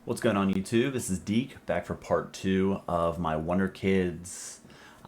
What's going on YouTube? This is Deke back for part two of my Wonderkids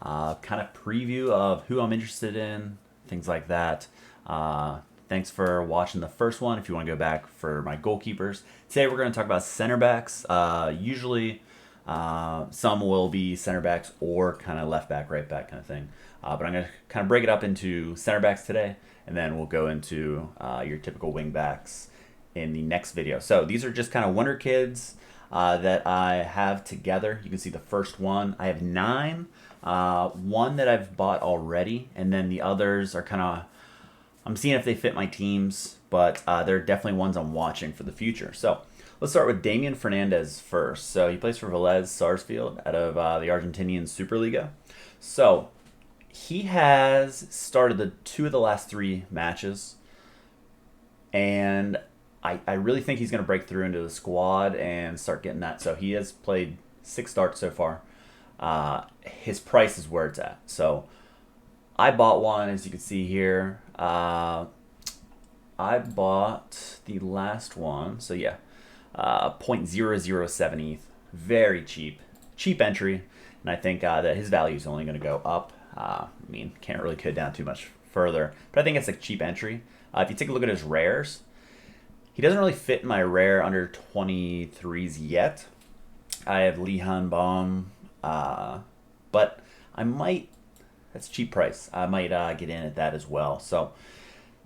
kind of preview of who I'm interested in, things like that. Thanks for watching the first one. If you want to go back for my goalkeepers, today we're going to talk about center backs. Usually, some will be center backs or kind of left back, right back kind of thing. But I'm going to kind of break it up into center backs today, and then we'll go into your typical wing backs in the next video. So these are just kind of Wonder Kids that I have together. You can see the first one. I have 9. One that I've bought already, and then the others are kind of, I'm seeing if they fit my teams, but they're definitely ones I'm watching for the future. So let's start with Damian Fernandez first. So he plays for Vélez Sarsfield out of the Argentinian Superliga. So he has started the 2 of the last 3 matches, and I really think he's going to break through into the squad and start getting that. So he has played 6 starts so far. His price is where it's at. So I bought one, as you can see here. I bought the last one. So yeah, 0.007 ETH. Very cheap. Cheap entry. And I think that his value is only going to go up. I mean, can't really go down too much further. But I think it's a cheap entry. If you take a look at his rares, he doesn't really fit in my rare under 23s yet. I have Lee Han Baum, but I might, that's cheap price. I might get in at that as well. So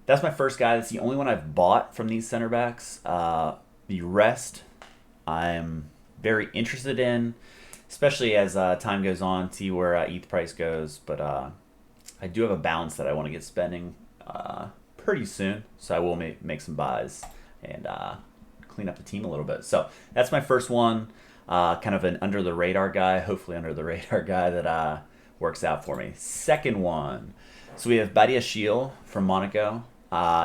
that's my first guy. That's the only one I've bought from these center backs. The rest I'm very interested in, especially as time goes on, see where ETH price goes. But I do have a balance that I want to get spending pretty soon, so I will make some buys and clean up the team a little bit. So that's my first one, kind of an under the radar guy, hopefully under the radar guy that works out for me. Second one, so we have Badia Shiel from Monaco.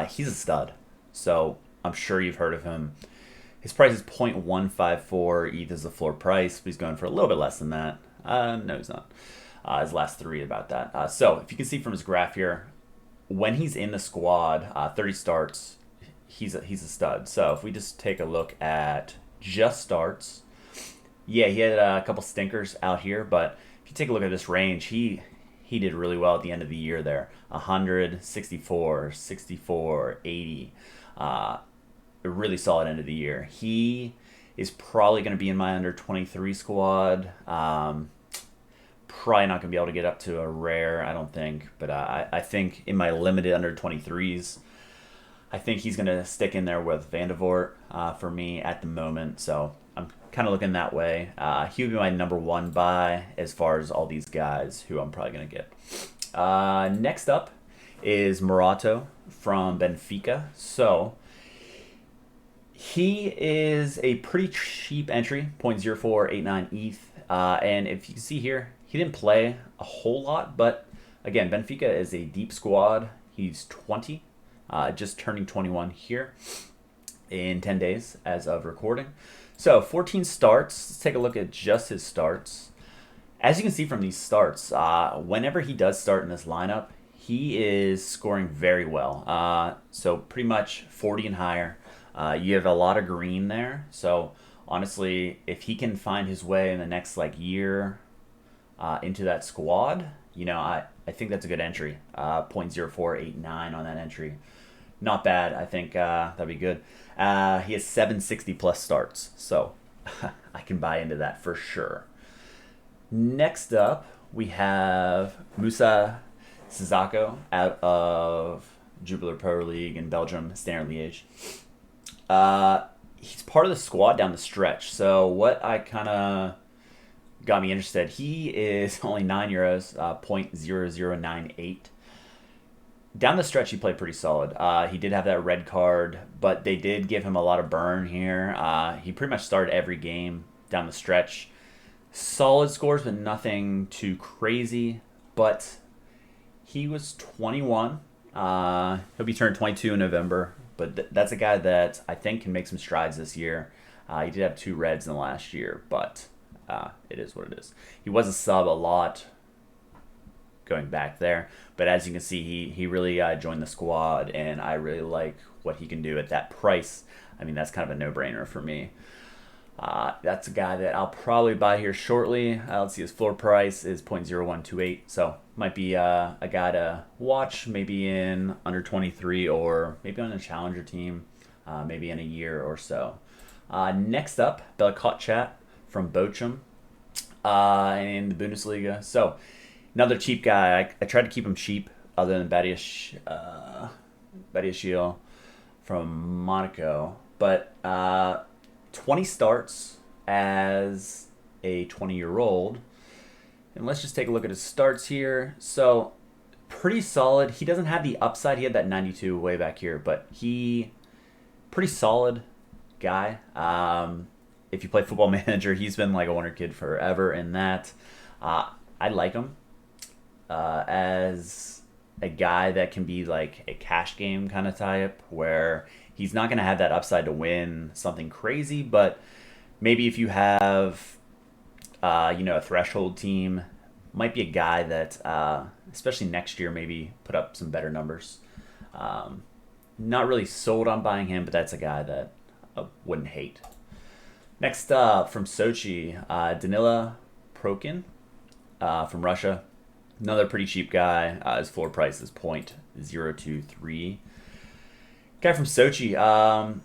He's a stud, so I'm sure you've heard of him. His price is 0.154 ETH is the floor price, but he's going for a little bit less than that. No, he's not. His last 3 about that. So if you can see from his graph here, when he's in the squad, 30 starts, he's a stud. So if we just take a look at just starts, yeah, he had a couple stinkers out here, but if you take a look at this range, he did really well at the end of the year there. 100, 64, 64, 80. A really solid end of the year. He is probably going to be in my under 23 squad. Probably not going to be able to get up to a rare, I don't think. But I think in my limited under 23s, I think he's going to stick in there with Vandevort for me at the moment. So I'm kind of looking that way. He would be my number 1 buy as far as all these guys who I'm probably going to get. Next up is Morato from Benfica. So he is a pretty cheap entry, 0.0489 ETH. And if you can see here, he didn't play a whole lot, but again, Benfica is a deep squad. He's 20, just turning 21 here in 10 days as of recording. So 14 starts. Let's take a look at just his starts. As you can see from these starts, whenever he does start in this lineup, he is scoring very well. So pretty much 40 and higher. You have a lot of green there. So honestly, if he can find his way in the next year into that squad, I think that's a good entry. 0.0489 on that entry. Not bad. I think that'd be good. He has 760 plus starts. So I can buy into that for sure. Next up, we have Moussa Sissoko out of Jupiler Pro League in Belgium, Standard Liège. He's part of the squad down the stretch. So what I kind of got me interested, he is only €9, 0.0098. Down the stretch, he played pretty solid. He did have that red card, but they did give him a lot of burn here. He pretty much started every game down the stretch. Solid scores, but nothing too crazy. But he was 21. He'll be turned 22 in November. But that's a guy that I think can make some strides this year. He did have 2 reds in the last year, but it is what it is. He was a sub a lot going back there, but as you can see, he really joined the squad, and I really like what he can do at that price. I mean, that's kind of a no-brainer for me. That's a guy that I'll probably buy here shortly. Let's see, his floor price is 0.0128, so might be a guy to watch maybe in under 23 or maybe on a challenger team, maybe in a year or so. Next up, Belakotchat from Bochum in the Bundesliga. So another cheap guy. I tried to keep him cheap other than Badiashile from Monaco. But 20 starts as a 20-year-old. And let's just take a look at his starts here. So pretty solid. He doesn't have the upside. He had that 92 way back here, but he pretty solid guy. If you play Football Manager, he's been like a Wonderkid forever in that. I like him as a guy that can be like a cash game kind of type where he's not going to have that upside to win something crazy, but maybe if you have a threshold team, might be a guy that especially next year maybe put up some better numbers. Not really sold on buying him, but that's a guy that I wouldn't hate. Next up from Sochi, Danila Prokin from Russia. Another pretty cheap guy. His floor price is 0.023. Guy from Sochi.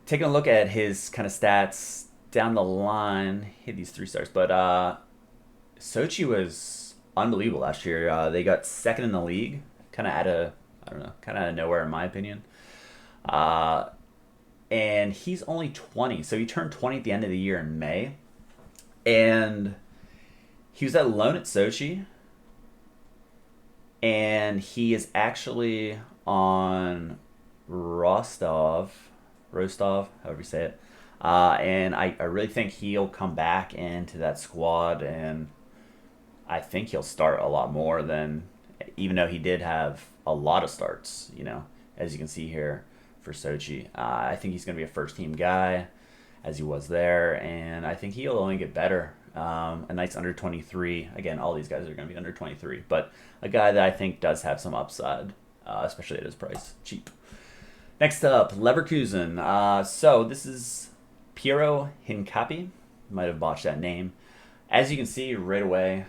Taking a look at his kind of stats down the line, he had these 3 stars, but Sochi was unbelievable last year. They got second in the league, kind of out of nowhere in my opinion. And he's only 20, so he turned 20 at the end of the year in May, and he was at loan at Sochi, and he is actually on Rostov, however you say it. And I really think he'll come back into that squad, and I think he'll start a lot more than, even though he did have a lot of starts, as you can see here for Sochi. I think he's going to be a first-team guy, as he was there, and I think he'll only get better. A nice under 23. Again, all these guys are going to be under 23, but a guy that I think does have some upside, especially at his price. Cheap. Next up, Leverkusen. So this is Piero Hincapi. Might have botched that name. As you can see right away,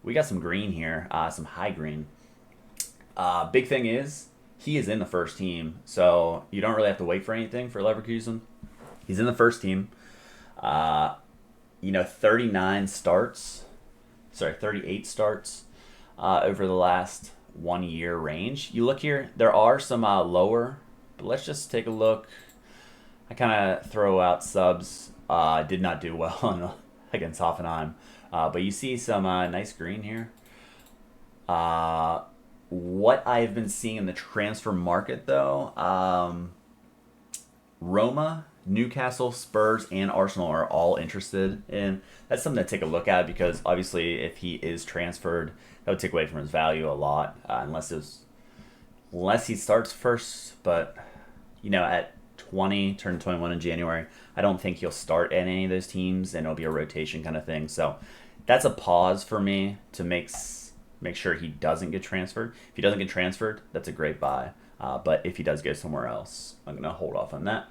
we got some green here, some high green. Big thing is, he is in the first team, so you don't really have to wait for anything for Leverkusen. He's in the first team. 38 starts over the last 1 year range. You look here, there are some lower, but let's just take a look. I kind of throw out subs. Did not do well against Hoffenheim, but you see some nice green here. What I've been seeing in the transfer market, though, Roma, Newcastle, Spurs, and Arsenal are all interested in. That's something to take a look at, because obviously if he is transferred, that would take away from his value a lot, unless he starts first. But at 20, turn 21 in January, I don't think he'll start at any of those teams, and it'll be a rotation kind of thing. So that's a pause for me to make sure he doesn't get transferred. If he doesn't get transferred, that's a great buy. But if he does go somewhere else, I'm going to hold off on that.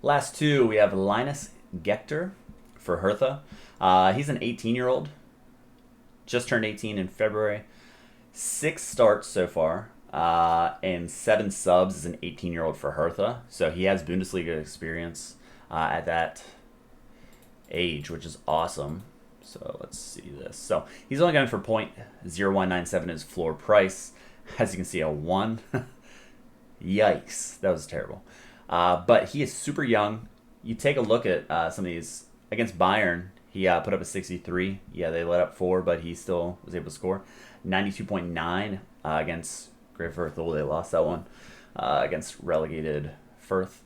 Last two, we have Linus Gechter for Hertha. He's an 18-year-old. Just turned 18 in February. 6 starts so far, and 7 subs as an 18-year-old for Hertha. So he has Bundesliga experience at that age, which is awesome. So let's see this. So he's only going for 0.0197 his floor price. As you can see, a 1. Yikes. That was terrible. But he is super young. You take a look at some of these. Against Bayern, he put up a 63. Yeah, they let up 4, but he still was able to score. 92.9 against Great Firth. Oh, they lost that one against relegated Firth.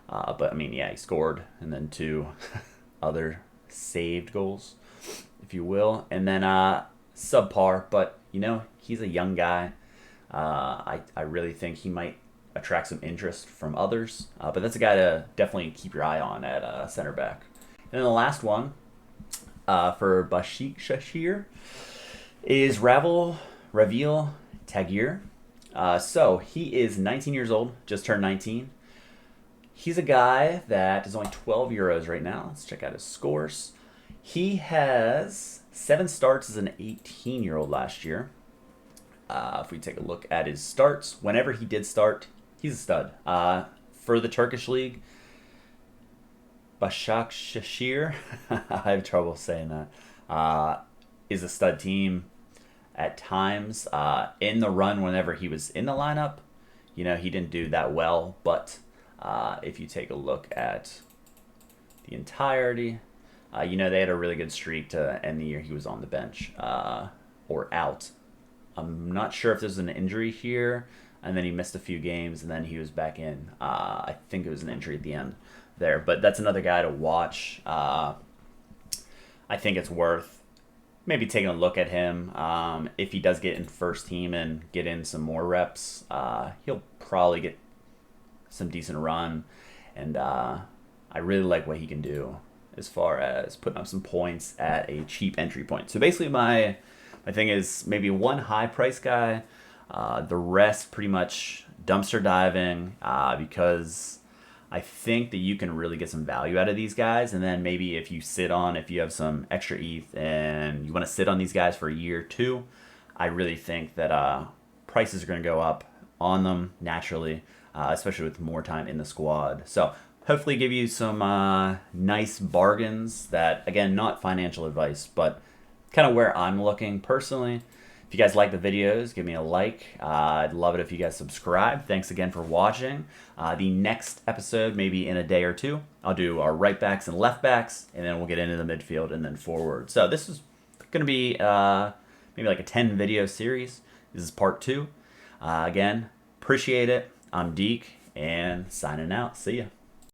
But, he scored. And then 2 other saved goals, if you will. And then subpar, but, he's a young guy. I really think he might attract some interest from others. But that's a guy to definitely keep your eye on at center back. And then the last one for Bashikshashir is Ravil Tagir. So he is 19 years old, just turned 19. He's a guy that is only 12 euros right now. Let's check out his scores. He has 7 starts as an 18-year-old last year. If we take a look at his starts, whenever he did start, he's a stud. For the Turkish league, Başakşehir, I have trouble saying that, is a stud team at times. In the run, whenever he was in the lineup, he didn't do that well. But if you take a look at the entirety, they had a really good streak to end the year. He was on the bench or out. I'm not sure if there's an injury here, and then he missed a few games, and then he was back in. I think it was an injury at the end there, but that's another guy to watch. I think it's worth maybe taking a look at him. If he does get in first team and get in some more reps, he'll probably get some decent run, and I really like what he can do as far as putting up some points at a cheap entry point. So basically my thing is maybe one high price guy, the rest pretty much dumpster diving, because I think that you can really get some value out of these guys. And then maybe if you have some extra ETH and you want to sit on these guys for a year or two, I really think that prices are going to go up on them naturally, especially with more time in the squad. So hopefully give you some nice bargains that, again, not financial advice, but kind of where I'm looking personally. If you guys like the videos, give me a like. I'd love it if you guys subscribe. Thanks again for watching. The next episode, maybe in a day or two, I'll do our right backs and left backs, and then we'll get into the midfield and then forward. So this is going to be maybe like a 10 video series. This is part 2. Again, appreciate it. I'm Deke, and signing out. See ya.